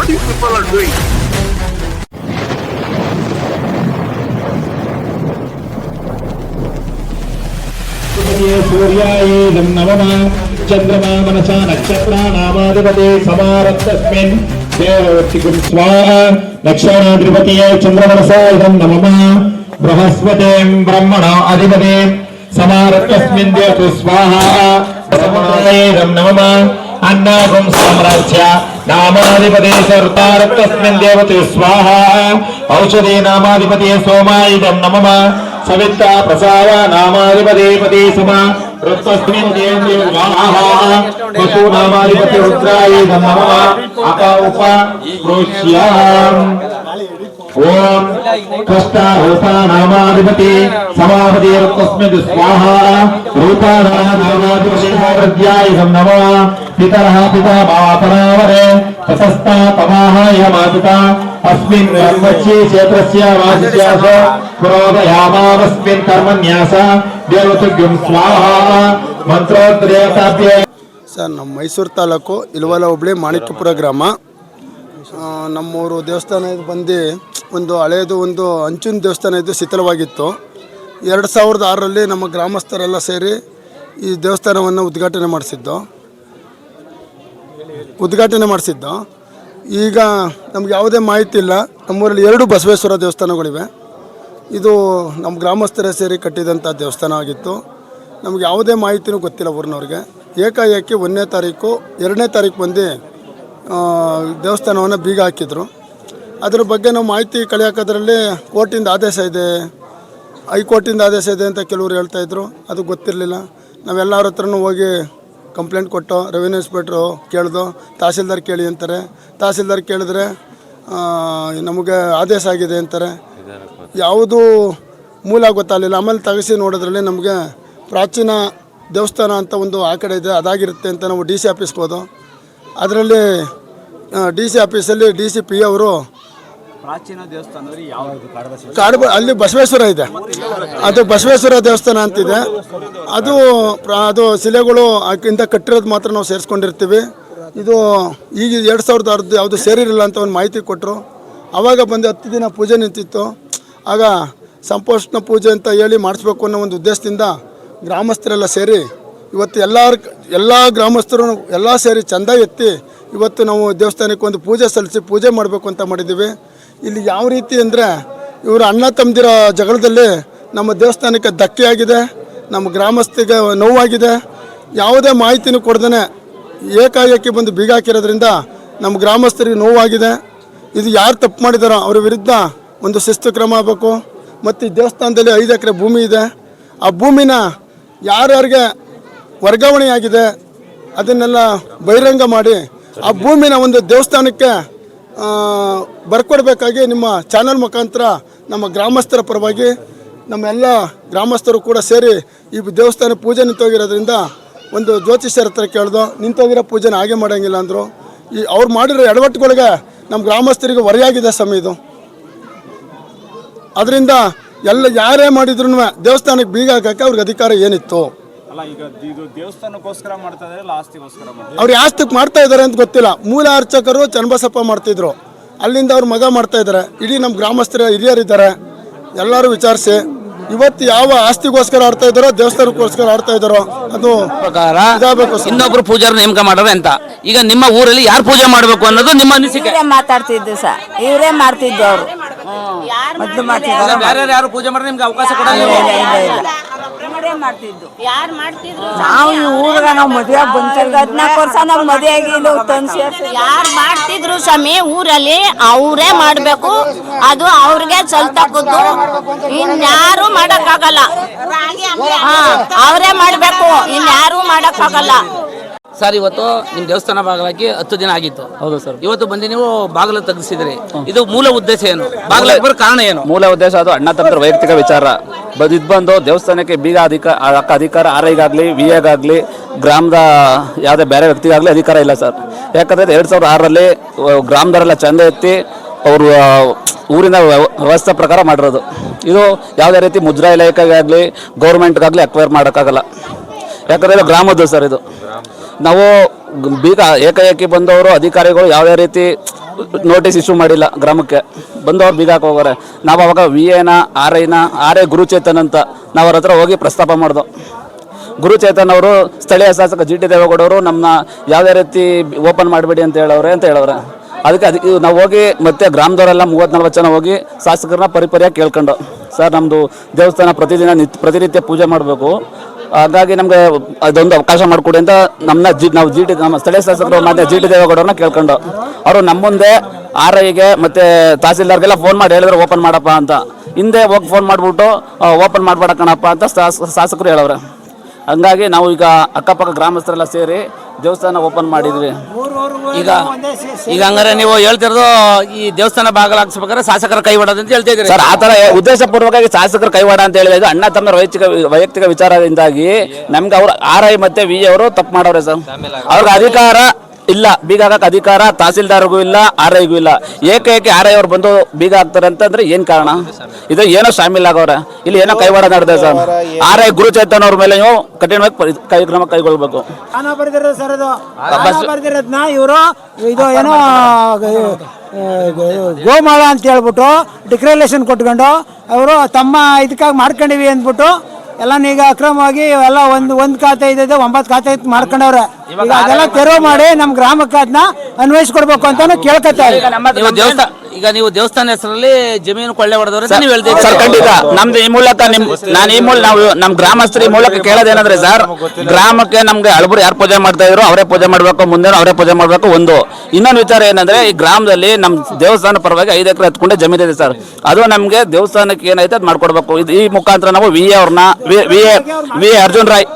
what you people are doing. सूर्याय नमः चंद्रमा मनसा नक्षत्रा नामाधिपते समारब्धस्मिन् देवोत्तिकुं स्वाहा नक्षत्राधिपतये चंद्रमनसा इदं नमः बृहस्पतिं ब्रह्मणो अधिपते समारब्धस्मिन् देवतु स्वाहा ब्रह्मणाय इदं नमः अन्नागुं साम्राज्य नामाधिपते सर्वारब्धस्मिन् देवतु स्वाहा औषधे नामाधिपते सोमाय इदं नमः सविता प्रसाद नामाधिपति पति समा रुद्रस्मिन् देवते स्वाहा वसु नामाधिपति रुद्राय नमः अपा उपा प्रोष्याम ओम कष्टा रूपा नामाधिपति समापति रुद्रस्मिन् स्वाहा रूपा नामाधिपति रुद्राय नमः पितरः पिता मातरावरे ततस्ता तमाहाय मातुता अस्मिन् कर्मच्ये क्षेत्रस्य वासित्यास पुरोदयामावस्मिन् कर्मन्यास देवतुभ्यं स्वाहा ಮಂತ್ರೋದ್ರೇತಾಭ್ಯ. ಸರ್, ನಮ್ಮ ಮೈಸೂರು ತಾಲೂಕು ಇಲ್ವಲ ಹೋಬಳಿ ಮಾಣಿಕ್ಯಪುರ ಗ್ರಾಮ. ನಮ್ಮೂರು ದೇವಸ್ಥಾನ ಇದು ಬಂದು ಒಂದು ಹಳೆಯದು ಒಂದು ಹಂಚಿನ ದೇವಸ್ಥಾನ ಇದು ಶಿಥಿಲವಾಗಿತ್ತು. 2006ರಲ್ಲಿ ನಮ್ಮ ಗ್ರಾಮಸ್ಥರೆಲ್ಲ ಸೇರಿ ಈ ದೇವಸ್ಥಾನವನ್ನು ಉದ್ಘಾಟನೆ ಮಾಡಿಸಿದ್ದು. ಈಗ ನಮ್ಗೆ ಯಾವುದೇ ಮಾಹಿತಿ ಇಲ್ಲ. ನಮ್ಮೂರಲ್ಲಿ 2 ಬಸವೇಶ್ವರ ದೇವಸ್ಥಾನಗಳಿವೆ. ಇದು ನಮ್ಮ ಗ್ರಾಮಸ್ಥರೇ ಸೇರಿ ಕಟ್ಟಿದಂಥ ದೇವಸ್ಥಾನ ಆಗಿತ್ತು. ನಮ್ಗೆ ಯಾವುದೇ ಮಾಹಿತಿನೂ ಗೊತ್ತಿಲ್ಲ ಊರಿನವ್ರಿಗೆ. ಏಕಾಏಕಿ 1ನೇ ತಾರೀಕು 2ನೇ ತಾರೀಕು ಬಂದು ದೇವಸ್ಥಾನವನ್ನು ಬೀಗ ಹಾಕಿದ್ರು. ಅದ್ರ ಬಗ್ಗೆ ನಾವು ಮಾಹಿತಿ ಕಲೆ ಹಾಕೋದ್ರಲ್ಲಿ ಕೋರ್ಟಿಂದ ಆದೇಶ ಇದೆ, ಹೈಕೋರ್ಟಿಂದ ಆದೇಶ ಇದೆ ಅಂತ ಕೆಲವರು ಹೇಳ್ತಾಯಿದ್ರು. ಅದು ಗೊತ್ತಿರಲಿಲ್ಲ. ನಾವೆಲ್ಲರ ಹತ್ರನೂ ಹೋಗಿ ಕಂಪ್ಲೇಂಟ್ ಕೊಟ್ಟು ರೆವಿನ್ಯೂ ಇನ್ಸ್ಪೆಕ್ಟ್ರು ಕೇಳ್ದು, ತಹಸೀಲ್ದಾರ್ ಕೇಳಿ ಅಂತಾರೆ. ತಹಸೀಲ್ದಾರ್ ಕೇಳಿದ್ರೆ ನಮಗೆ ಆದೇಶ ಆಗಿದೆ ಅಂತಾರೆ. ಯಾವುದು ಮೂಲ ಗೊತ್ತಾಗಲಿಲ್ಲ. ಆಮೇಲೆ ತೆಗೆಸಿ ನೋಡೋದ್ರಲ್ಲಿ ನಮಗೆ ಪ್ರಾಚೀನ ದೇವಸ್ಥಾನ ಅಂತ ಒಂದು ಆ ಕಡೆ ಇದೆ, ಅದಾಗಿರುತ್ತೆ ಅಂತ ನಾವು DC ಆಫೀಸ್ಗೆ ಹೋದೋ. ಅದರಲ್ಲಿ DC ಆಫೀಸಲ್ಲಿ DCP ಅವರು ಪ್ರಾಚೀನ ದೇವಸ್ಥಾನ ಅಲ್ಲಿ ಬಸವೇಶ್ವರ ಇದೆ, ಅದು ಬಸವೇಶ್ವರ ದೇವಸ್ಥಾನ ಅಂತಿದೆ. ಅದು ಶಿಲೆಗಳು ಇಂದ ಕಟ್ಟಿರೋದು ಮಾತ್ರ ನಾವು ಸೇರಿಸ್ಕೊಂಡಿರ್ತೀವಿ. ಇದು ಈಗ 2006 ಯಾವುದು ಸೇರಿರಲಿಲ್ಲ ಅಂತ ಒಂದು ಮಾಹಿತಿ ಕೊಟ್ಟರು. ಆವಾಗ ಬಂದು 10 ದಿನ ಪೂಜೆ ನಿಂತಿತ್ತು. ಆಗ ಸಂಪೋಷಣ ಪೂಜೆ ಅಂತ ಹೇಳಿ ಮಾಡಿಸ್ಬೇಕು ಅನ್ನೋ ಒಂದು ಉದ್ದೇಶದಿಂದ ಗ್ರಾಮಸ್ಥರೆಲ್ಲ ಸೇರಿ ಇವತ್ತು ಎಲ್ಲ ಗ್ರಾಮಸ್ಥರು ಎಲ್ಲ ಸೇರಿ ಚಂದ ಎತ್ತಿ ಇವತ್ತು ನಾವು ದೇವಸ್ಥಾನಕ್ಕೆ ಒಂದು ಪೂಜೆ ಸಲ್ಲಿಸಿ ಪೂಜೆ ಮಾಡಬೇಕು ಅಂತ ಮಾಡಿದ್ದೀವಿ. ಇಲ್ಲಿ ಯಾವ ರೀತಿ ಅಂದರೆ ಇವರು ಅಣ್ಣ ತಮ್ಮದಿರ ಜಗಳದಲ್ಲಿ ನಮ್ಮ ದೇವಸ್ಥಾನಕ್ಕೆ ಧಕ್ಕೆಯಾಗಿದೆ, ನಮ್ಮ ಗ್ರಾಮಸ್ಥಿಗೆ ನೋವಾಗಿದೆ. ಯಾವುದೇ ಮಾಹಿತಿನೂ ಕೊಡ್ದೇ ಏಕಾಏಕಿ ಬಂದು ಬೀಗ ಹಾಕಿರೋದ್ರಿಂದ ನಮ್ಮ ಗ್ರಾಮಸ್ಥರಿಗೆ ನೋವಾಗಿದೆ. ಇದು ಯಾರು ತಪ್ಪು ಮಾಡಿದಾರೋ ಅವ್ರ ವಿರುದ್ಧ ಒಂದು ಶಿಸ್ತು ಕ್ರಮ ಆಗಬೇಕು. ಮತ್ತು ಈ ದೇವಸ್ಥಾನದಲ್ಲಿ 5 ಎಕರೆ ಭೂಮಿ ಇದೆ. ಆ ಭೂಮಿನ ಯಾರ್ಯಾರಿಗೆ ವರ್ಗಾವಣೆಯಾಗಿದೆ ಅದನ್ನೆಲ್ಲ ಬಹಿರಂಗ ಮಾಡಿ ಆ ಭೂಮಿನ ಒಂದು ದೇವಸ್ಥಾನಕ್ಕೆ ಬರ್ಕೊಡ್ಬೇಕಾಗಿ ನಿಮ್ಮ ಚಾನಲ್ ಮುಖಾಂತರ ನಮ್ಮ ಗ್ರಾಮಸ್ಥರ ಪರವಾಗಿ ನಮ್ಮೆಲ್ಲ ಗ್ರಾಮಸ್ಥರು ಕೂಡ ಸೇರಿ ಈ ದೇವಸ್ಥಾನ ಪೂಜೆ ನಿಂತೋಗಿರೋದ್ರಿಂದ ಒಂದು ಜ್ಯೋತಿಷ್ಯರ ಹತ್ರ ಕೇಳ್ದು, ನಿಂತೋಗಿರೋ ಪೂಜೆನ ಹಾಗೆ ಮಾಡೋಂಗಿಲ್ಲ ಅಂದರು. ಅವ್ರು ಮಾಡಿರೋ ಎಡವಟ್ಟುಗಳಿಗೆ ನಮ್ಮ ಗ್ರಾಮಸ್ಥರಿಗೆ ಹೊರೆಯಾಗಿದೆ ಸಮಯ ಇದು. ಅದರಿಂದ ಯಾರೇ ಮಾಡಿದ್ರು ದೇವಸ್ಥಾನಕ್ಕೆ ಬೀಗ ಹಾಕಕ್ಕೆ ಅವ್ರಿಗೆ ಅಧಿಕಾರ ಏನಿತ್ತು? ದೇವಸ್ಥಾನಕ್ಕೋಸ್ಕರ ಮಾಡ್ತಾ ಇದ್ದಾರೆ, ಆಸ್ತಿಗೋಸ್ಕರ ಅವ್ರು ಆಸ್ತಿಗೆ ಮಾಡ್ತಾ ಇದ್ದಾರೆ ಅಂತ ಗೊತ್ತಿಲ್ಲ. ಮೂಲ ಅರ್ಚಕರು ಚನ್ನಬಸಪ್ಪ ಮಾಡ್ತಿದ್ರು, ಅಲ್ಲಿಂದ ಅವ್ರು ಮಗ ಮಾಡ್ತಾ ಇದ್ದಾರೆ. ಇಡೀ ನಮ್ಮ ಗ್ರಾಮಸ್ಥರ ಹಿರಿಯರಿದ್ದಾರೆ, ಎಲ್ಲರೂ ವಿಚಾರಿಸಿ ಇವತ್ತು ಯಾವ ಆಸ್ತಿಗೋಸ್ಕರ ಆಡ್ತಾ ಇದ್ದಾರೋ ದೇವಸ್ಥಾನಕ್ಕೋಸ್ಕರ ಆಡ್ತಾ ಇದ್ದಾರೋ ಅದು ಪ್ರಕಾರ ಇನ್ನೊಬ್ರು ಪೂಜಾರಿ ನೇಮಕ ಮಾಡೋರೆ ಅಂತ. ಈಗ ನಿಮ್ಮ ಊರಲ್ಲಿ ಯಾರು ಪೂಜೆ ಮಾಡಬೇಕು ಅನ್ನೋದು ನಿಮ್ಮ ಅನಿಸಿಕೆ? ಮಾತಾಡ್ತಿದ್ದು ಸರ್, ಇವರೇ ಮಾಡ್ತಿದ್ದು. ಅವರು ಮೊದಲು ಮಾಡ್ತಿದ್ರು, ಯಾರು ಪೂಜೆ ಮಾಡಿದ್ರೆ ನಿಮ್ಗೆ ಅವಕಾಶ ಕೊಡಲ್ಲ. ನಾವು ಈ ಊರಿಗೆ ನಾವು ಮದುವೆ ಬಂತ 14 ವರ್ಷ ನಾವು ಮದುವೆ ಆಗಿಲ್ಲ. ಯಾರು ಮಾಡ್ತಿದ್ರು ಸ್ವಾಮಿ ಊರಲ್ಲಿ ಅವರೇ ಮಾಡ್ಬೇಕು, ಅದು ಅವ್ರಿಗೆ ಸಲ್ತಕ್ಕದ್ದು, ಇನ್ಯಾರು ಮಾಡಕ್ಕಾಗಲ್ಲ. ಅವರೇ ಮಾಡ್ಬೇಕು, ಇನ್ಯಾರು ಮಾಡಕ್ಕಾಗಲ್ಲ. ಸರ್, ಇವತ್ತು ನಿಮ್ಮ ದೇವಸ್ಥಾನ ಬಾಗಿಲಾಕಿ 10 ದಿನ ಆಗಿತ್ತು. ಹೌದು ಸರ್. ಇವತ್ತು ಬಂದು ನೀವು ಬಾಗಿಲು ತೆಗೆಸಿದ್ರಿ. ಇದು ಮೂಲ ಉದ್ದೇಶ ಏನು? ಬಾಗಿಲು ಬರೋ ಕಾರಣ ಏನು? ಮೂಲ ಉದ್ದೇಶ ಅದು ಅಣ್ಣ ತಮ್ಮರ ವೈಯಕ್ತಿಕ ವಿಚಾರ. ಇದು ಬಂದು ದೇವಸ್ಥಾನಕ್ಕೆ ಬೀಗ ಅಧಿಕಾರ RIಗಾಗಲಿ VAಗಾಗಲಿ ಗ್ರಾಮದ ಯಾವುದೇ ಬೇರೆ ವ್ಯಕ್ತಿಗಾಗಲಿ ಅಧಿಕಾರ ಇಲ್ಲ ಸರ್. ಯಾಕಂದರೆ 2006ರಲ್ಲಿ ಗ್ರಾಮದವರೆಲ್ಲ ಚಂದ ಎತ್ತಿ ಅವರು ಊರಿನ ವ್ಯವಸ್ಥೆ ಪ್ರಕಾರ ಮಾಡಿರೋದು. ಇದು ಯಾವುದೇ ರೀತಿ ಮುದ್ರಾ ಇಲಾಖೆಗಾಗಲಿ ಗೌರ್ಮೆಂಟ್ಗಾಗಲಿ ಅಕ್ವೈರ್ ಮಾಡೋಕ್ಕಾಗಲ್ಲ. ಯಾಕಂದರೆ ಇದು ಗ್ರಾಮದ್ದು ಸರ್. ಇದು ನಾವು ಬೀಗ ಏಕಾಏಕಿ ಬಂದವರು ಅಧಿಕಾರಿಗಳು ಯಾವುದೇ ರೀತಿ ನೋಟಿಸ್ ಇಶ್ಯೂ ಮಾಡಿಲ್ಲ ಗ್ರಾಮಕ್ಕೆ, ಬಂದವ್ರು ಬೀಗ ಹಾಕಿ ಹೋಗೋರೆ. ನಾವು ಅವಾಗ ಆರ್ ಐ ಗುರುಚೇತನ್ ಅಂತ ನಾವು ಅವ್ರ ಹತ್ರ ಹೋಗಿ ಪ್ರಸ್ತಾಪ ಮಾಡ್ದೋ. ಗುರುಚೇತನ್ ಅವರು ಸ್ಥಳೀಯ ಶಾಸಕ GT ದೇವೇಗೌಡವರು ನಮ್ಮನ್ನ ಯಾವುದೇ ರೀತಿ ಓಪನ್ ಮಾಡಬೇಡಿ ಅಂತ ಹೇಳವ್ರೆ. ಅದಕ್ಕೆ ನಾವು ಹೋಗಿ ಮತ್ತೆ ಗ್ರಾಮದವರೆಲ್ಲ 30-40 ಜನ ಹೋಗಿ ಶಾಸಕರನ್ನ ಪರಿಪರಿಯಾಗಿ ಕೇಳ್ಕೊಂಡು, ಸರ್ ನಮ್ಮದು ದೇವಸ್ಥಾನ ಪ್ರತಿನಿತ್ಯ ಪೂಜೆ ಮಾಡಬೇಕು, ಹಾಗಾಗಿ ನಮಗೆ ಅದೊಂದು ಅವಕಾಶ ಮಾಡಿಕೊಡಿ ಅಂತ ನಮ್ಮ ಸ್ಥಳೀಯ ಶಾಸಕರು ಮತ್ತೆ GT ದೇವೇಗೌಡರನ್ನ ಕೇಳ್ಕೊಂಡು, ಅವರು ನಮ್ಮ ಮುಂದೆ RIಗೆ ಮತ್ತು ತಹಸೀಲ್ದಾರ್ಗೆಲ್ಲ ಫೋನ್ ಮಾಡಿ ಹೇಳಿದ್ರು ಓಪನ್ ಮಾಡಪ್ಪ ಅಂತ. ಹಿಂದೆ ಹೋಗಿ ಫೋನ್ ಮಾಡಿಬಿಟ್ಟು ಓಪನ್ ಮಾಡಬೇಡ ಕಣಪ್ಪ ಅಂತ ಶಾಸಕರು ಹೇಳವ್ರೆ. ಹಂಗಾಗಿ ನಾವು ಈಗ ಅಕ್ಕಪಕ್ಕ ಗ್ರಾಮಸ್ಥರೆಲ್ಲ ಸೇರಿ ದೇವಸ್ಥಾನ ಓಪನ್ ಮಾಡಿದ್ವಿ. ಈಗ ಹಂಗಾರೆ ನೀವು ಹೇಳ್ತಿರೋದು ಈ ದೇವಸ್ಥಾನ ಬಾಗಿಲಾಕ್ಸ್ಬೇಕಾದ್ರೆ ಶಾಸಕರ ಕೈವಾಡೋದು ಅಂತ ಹೇಳ್ತಾ ಇದ್ದೀರಿ ಸರ್. ಆ ಥರ ಉದ್ದೇಶಪೂರ್ವಕವಾಗಿ ಶಾಸಕರ ಕೈವಾಡ ಅಂತ ಹೇಳಿದ್ರೆ ಅಣ್ಣ ತಮ್ಮ ವೈಯಕ್ತಿಕ ವಿಚಾರದಿಂದಾಗಿ ನಮ್ಗೆ ಅವ್ರು RI ಮತ್ತೆ VA ಅವರು ತಪ್ಪು ಮಾಡವ್ರೆ ಸರ್. ಅವ್ರಿಗೆ ಅಧಿಕಾರ ಇಲ್ಲ, ಬೀಗ ಹಾಕಕ್ಕೆ ಅಧಿಕಾರ ತಹಸೀಲ್ದಾರ್ಗೂ ಇಲ್ಲ, RIಗೂ ಇಲ್ಲ. ಏಕೆ RI ಅವ್ರು ಬಂದು ಬೀಗ ಹಾಕ್ತಾರೆ ಅಂತಂದ್ರೆ ಏನ್ ಕಾರಣ? ಇದು ಏನೋ ಶಾಮಿಲ್ ಆಗವ್ರೆ, ಇಲ್ಲಿ ಏನೋ ಕೈವಾಡ ನಡೆದಿದೆ ಸರ್. RI ಗುರುಚೇತನ್ ಅವ್ರ ಮೇಲೆ ನೀವು ಕಠಿಣವಾಗಿ ಕ್ರಮ ಕೈಗೊಳ್ಬೇಕು. ಬರ್ದಿರೋದ್ನ ಇವರು ಇದು ಏನೋ ಗೋಮಾಳ ಅಂತ ಹೇಳ್ಬಿಟ್ಟು ಡಿಕ್ಲರೇಷನ್ ಕೊಟ್ಕೊಂಡು ಅವರು ತಮ್ಮ ಇದಕ್ಕಾಗಿ ಮಾಡ್ಕೊಂಡಿವಿ ಅಂದ್ಬಿಟ್ಟು ಎಲ್ಲನೀಗ ಅಕ್ರಮವಾಗಿ ಎಲ್ಲ ಒಂದು ಖಾತೆ ಇದೆ 9 ಖಾತೆ ಮಾಡ್ಕೊಂಡವ್ರೆ. ಈಗ ಅದೆಲ್ಲ ತೆರವು ಮಾಡಿ ನಮ್ಮ ಗ್ರಾಮಕ್ಕೆ ಅದನ್ನ ಅನ್ವಯಿಸ್ಕೊಡ್ಬೇಕು ಅಂತಾನು ಕೇಳ್ಕೊತಾರೆ. ಈಗ ನೀವು ದೇವಸ್ಥಾನ ಹೆಸರಲ್ಲಿ ಜಮೀನು ಕೊಳ್ಳೆ ಹೊಡೆದವ್ರೆ ನೀವು ಹೇಳ್ತೀವಿ ಸರ್. ಖಂಡಿತ ನಮ್ದು ಈ ಮೂಲಕ ನಾವು ನಮ್ಮ ಗ್ರಾಮಸ್ಥರ ಈ ಮೂಲಕ ಕೇಳೋದೇನಂದ್ರೆ ಸರ್, ಗ್ರಾಮಕ್ಕೆ ನಮ್ಗೆ ಹಳಬರು ಯಾರು ಪೂಜೆ ಮಾಡ್ತಾ ಇದ್ರು ಅವರೇ ಪೂಜೆ ಮಾಡ್ಬೇಕು, ಮುಂದೆ ಅವರೇ ಪೂಜೆ ಮಾಡ್ಬೇಕು. ಇನ್ನೊಂದು ವಿಚಾರ ಏನಂದ್ರೆ, ಈ ಗ್ರಾಮದಲ್ಲಿ ನಮ್ಮ ದೇವಸ್ಥಾನ ಪರವಾಗಿ 5 ಎಕರೆ ಹತ್ಕೊಂಡೆ ಜಮೀನು ಇದೆ ಸರ್. ಅದು ನಮ್ಗೆ ದೇವಸ್ಥಾನಕ್ಕೆ ಏನೈತೆ ಅದು ಮಾಡ್ಕೊಡ್ಬೇಕು. ಈ ಮುಖಾಂತರ ನಾವು VA ಅವ್ರನ್ನ VA ಅರ್ಜುನ್ ರಾಯ್,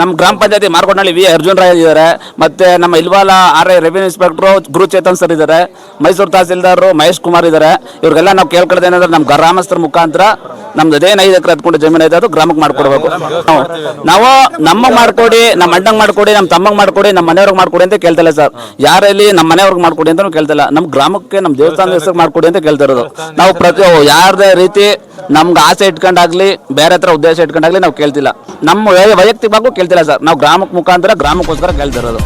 ನಮ್ಮ ಗ್ರಾಮ ಪಂಚಾಯತಿ ಮಾರ್ಕೊಂಡಳ್ಳಿ VA ಅರ್ಜುನ್ ರಾಯ್ ಇದ್ದಾರೆ, ಮತ್ತೆ ನಮ್ಮ ಇಲ್ವಾಲ RI ರೆವಿನ್ಯೂ ಇನ್ಸ್ಪೆಕ್ಟರ್ ಗುರುಚೇತನ್ ಸರ್ ಇದ್ದಾರೆ, ಮೈಸೂರು ತಹಸೀಲ್ದಾರ್ ಮಹೇಶ್ ಕುಮಾರ್ ಇದ್ದಾರೆ. ಇವ್ರಿಗೆಲ್ಲ ನಾವು ಕೇಳ್ಕೊಳ್ಳೋದೇನಂದ್ರೆ ನಮ್ಮ ಗ್ರಾಮಸ್ಥರ ಮುಖಾಂತರ ನಮ್ದು ಅದೇನು 5 ಎಕರೆ ಹತ್ಕೊಂಡು ಜಮೀನು ಇದೆ ಅದು ಗ್ರಾಮಕ್ಕೆ ಮಾಡ್ಕೊಡ್ಬೇಕು. ನಾವು ನಮಗೆ ಮಾಡ್ಕೊಡಿ, ನಮ್ಮ ಅಣ್ಣಂಗೆ ಮಾಡ್ಕೊಡಿ, ನಮ್ಮ ತಮ್ಮಂಗೆ ಮಾಡ್ಕೊಡಿ, ನಮ್ಮ ಮನೆಯವ್ರಿಗೆ ಮಾಡ್ಕೊಡಿ ಅಂತ ಕೇಳ್ತಿಲ್ಲ ಸರ್. ಯಾರಲ್ಲಿ ನಮ್ಮ ಮನೆಯವ್ರಿಗೆ ಮಾಡ್ಕೊಡಿ ಅಂತ ಕೇಳ್ತಿಲ್ಲ, ನಮ್ಮ ಗ್ರಾಮಕ್ಕೆ ನಮ್ಮ ದೇವಸ್ಥಾನದ ಹೆಸರು ಮಾಡ್ಕೊಡಿ ಅಂತ ಕೇಳ್ತಿರೋದು. ನಾವು ಯಾರದೇ ರೀತಿ ನಮ್ಗೆ ಆಸೆ ಇಟ್ಕೊಂಡಾಗ್ಲಿ ಬೇರೆ ಹತ್ರ ಉದ್ದೇಶ ಇಟ್ಕೊಂಡಾಗ್ಲಿ ನಾವು ಕೇಳ್ತಿಲ್ಲ, ನಮ್ಮ ವೈಯಕ್ತಿಕವಾಗೂ ಕೇಳ್ತಿಲ್ಲ ಸರ್. ನಾವು ಗ್ರಾಮಕ್ಕೆ ಮುಖಾಂತರ ಗ್ರಾಮಕ್ಕೋಸ್ಕರ ಕೇಳ್ತಿರೋದು.